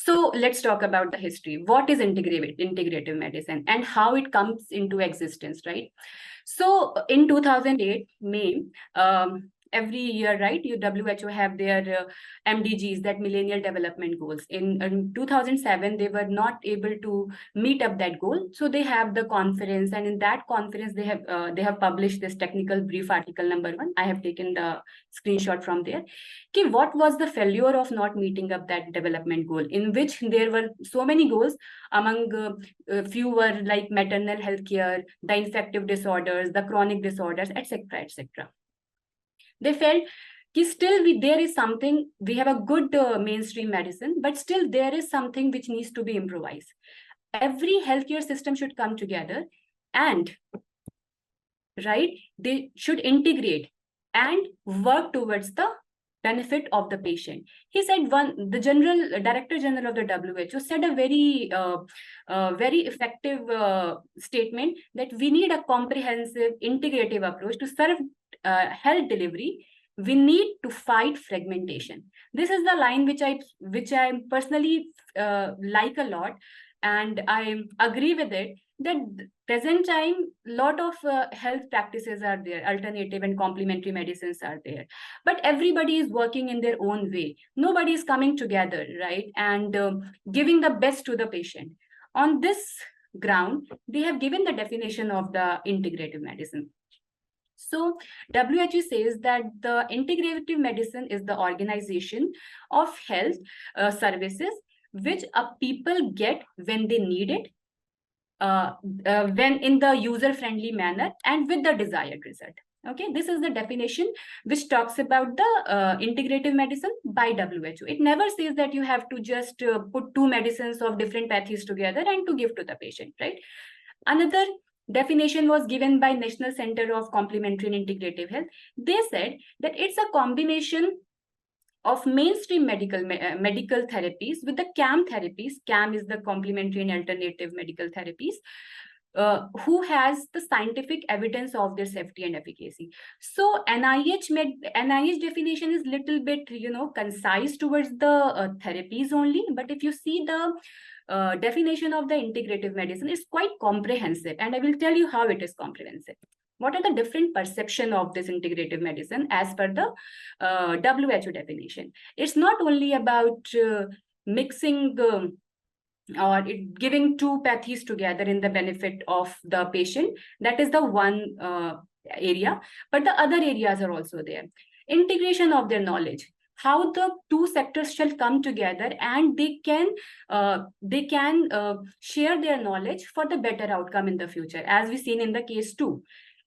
So let's talk about the history. What is integrative medicine and how it comes into existence, right? So in 2008, May, every year, right, WHO have their MDGs, that Millennial Development Goals. In 2007, they were not able to meet up that goal. So they have the conference, and in that conference, they have published this technical brief article #1. I have taken the screenshot from there. Okay, what was the failure of not meeting up that development goal, in which there were so many goals. Among few were like maternal health care, the infective disorders, the chronic disorders, etc., etc. They felt still there is something, we have a good mainstream medicine, but still there is something which needs to be improvised. Every healthcare system should come together and, right, they should integrate and work towards the benefit of the patient. He said, the Director General of the WHO said a very effective statement that we need a comprehensive, integrative approach to serve health delivery. We need to fight fragmentation. This is the line which I personally like a lot, and I agree with it, that present time, lot of health practices are there, alternative and complementary medicines are there, but everybody is working in their own way. Nobody is coming together, right, and giving the best to the patient. On this ground, they have given the definition of the integrative medicine. So WHO says that the integrative medicine is the organization of health services which people get when they need it, when in the user-friendly manner and with the desired result. Okay, this is the definition which talks about the integrative medicine by WHO. It never says that you have to just put two medicines of different pathies together and to give to the patient, right? Another definition was given by National Center of Complementary and Integrative Health. They said that it's a combination of mainstream medical therapies with the CAM therapies. CAM is the complementary and alternative medical therapies, who has the scientific evidence of their safety and efficacy. So NIH definition is little bit, concise towards the therapies only. But if you see the definition of the integrative medicine, is quite comprehensive, and I will tell you how it is comprehensive. What are the different perception of this integrative medicine as per the WHO definition? It's not only about mixing or giving two pathies together in the benefit of the patient. That is the one area, but the other areas are also there. Integration of their knowledge, how the two sectors shall come together and they can share their knowledge for the better outcome in the future, as we've seen in the case 2.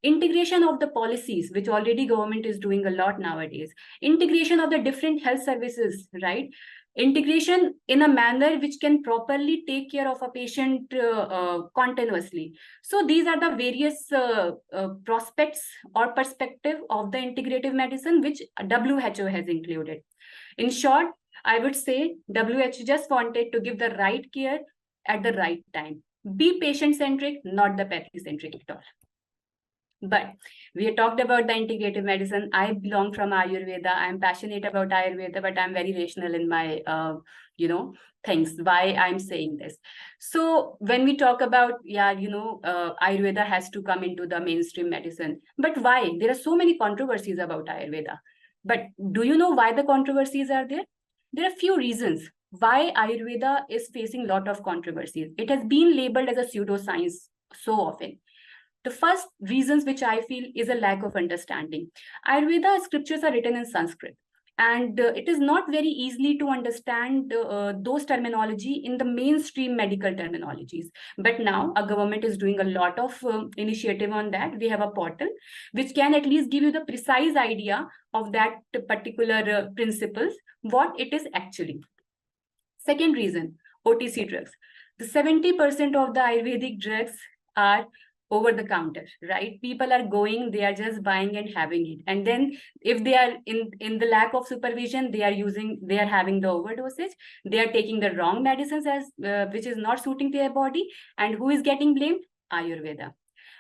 Integration of the policies, which already government is doing a lot nowadays. Integration of the different health services, right? Integration in a manner which can properly take care of a patient continuously. So these are the various prospects or perspective of the integrative medicine which WHO has included. In short, I would say WHO just wanted to give the right care at the right time. Be patient-centric, not the pathy-centric at all. But we have talked about the integrative medicine. I belong from Ayurveda. I'm passionate about Ayurveda, but I'm very rational in my, things, why I'm saying this. So when we talk about, Ayurveda has to come into the mainstream medicine. But why? There are so many controversies about Ayurveda. But do you know why the controversies are there? There are few reasons why Ayurveda is facing a lot of controversies. It has been labeled as a pseudoscience so often. The first reasons which I feel is a lack of understanding. Ayurveda scriptures are written in Sanskrit, and it is not very easily to understand those terminology in the mainstream medical terminologies. But now our government is doing a lot of initiative on that. We have a portal which can at least give you the precise idea of that particular principles, what it is actually. Second reason, OTC drugs. The 70% of the Ayurvedic drugs are over the counter, right? People are going, they are just buying and having it. And then if they are in the lack of supervision, they are having the overdosage. They are taking the wrong medicines as which is not suiting their body. And who is getting blamed? Ayurveda.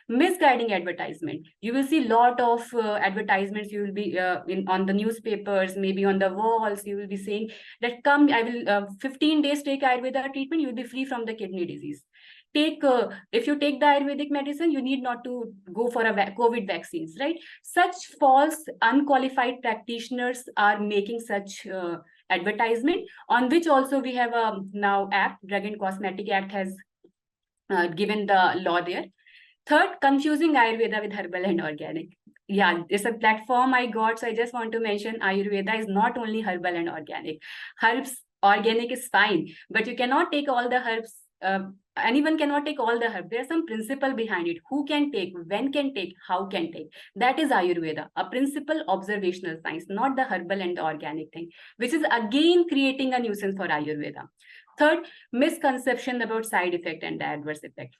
Misguiding advertisement. You will see lot of advertisements. You will be on the newspapers, maybe on the walls. You will be saying that come, I will 15 days take Ayurveda treatment. You will be free from the kidney disease. If you take the Ayurvedic medicine, you need not to go for a COVID vaccines, right? Such false, unqualified practitioners are making such advertisement, on which also we have a now act, Drug and Cosmetic Act has given the law there. Third, confusing Ayurveda with herbal and organic. Yeah, it's a platform I got, so I just want to mention Ayurveda is not only herbal and organic. Herbs, organic is fine, but you cannot take all the herbs. Anyone cannot take all the herbs. There's some principle behind it. Who can take, when can take, how can take. That is Ayurveda, a principle observational science, not the herbal and the organic thing, which is again creating a nuisance for Ayurveda. Third, misconception about side effect and the adverse effect.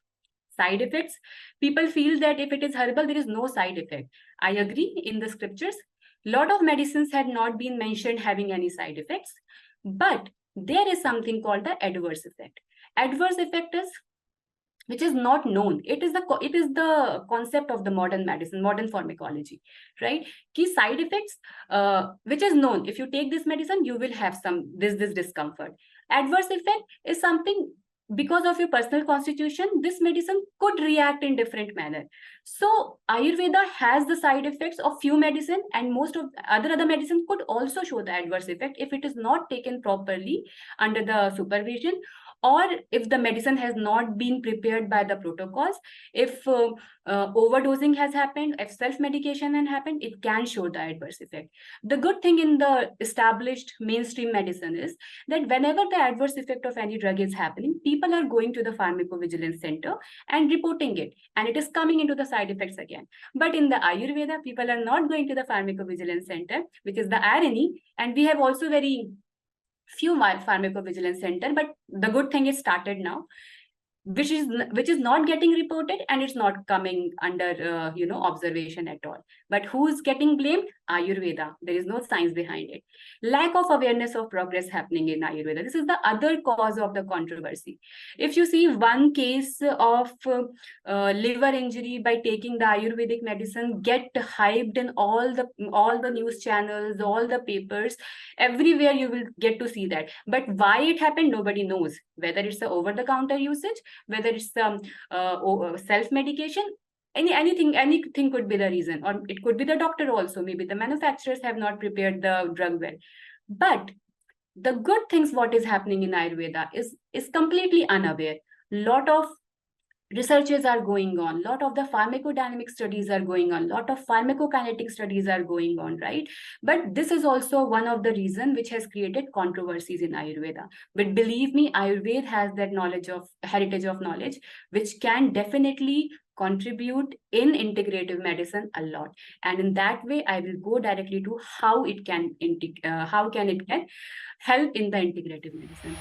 Side effects, people feel that if it is herbal, there is no side effect. I agree, in the scriptures, lot of medicines had not been mentioned having any side effects, but there is something called the adverse effect. Adverse effect is, which is not known. It is the concept of the modern medicine, modern pharmacology, right? Key side effects, which is known. If you take this medicine, you will have this discomfort. Adverse effect is something, because of your personal constitution, this medicine could react in different manner. So Ayurveda has the side effects of few medicine, and most of other medicine could also show the adverse effect if it is not taken properly under the supervision, or if the medicine has not been prepared by the protocols. If overdosing has happened, if self-medication has happened, it can show the adverse effect. The good thing in the established mainstream medicine is that whenever the adverse effect of any drug is happening, people are going to the pharmacovigilance center and reporting it, and it is coming into the side effects again. But in the Ayurveda, people are not going to the pharmacovigilance center, which is the irony. And we have also very few pharmacovigilance center, but the good thing is started now, which is not getting reported, and it's not coming under observation at all. But who's getting blamed? Ayurveda. There is no science behind it. Lack of awareness of progress happening in Ayurveda. This is the other cause of the controversy. If you see one case of liver injury by taking the Ayurvedic medicine get hyped in all the news channels, all the papers, everywhere you will get to see that. But why it happened, nobody knows. Whether it's the over-the-counter usage, whether it's some self-medication, anything could be the reason, or it could be the doctor also. Maybe the manufacturers have not prepared the drug well. But the good things what is happening in Ayurveda is completely unaware. Lot of researches are going on, lot of the pharmacodynamic studies are going on, lot of pharmacokinetic studies are going on, right? But this is also one of the reason which has created controversies in Ayurveda. But believe me, Ayurveda has that heritage of knowledge, which can definitely contribute in integrative medicine a lot. And in that way, I will go directly to how it can help in the integrative medicine.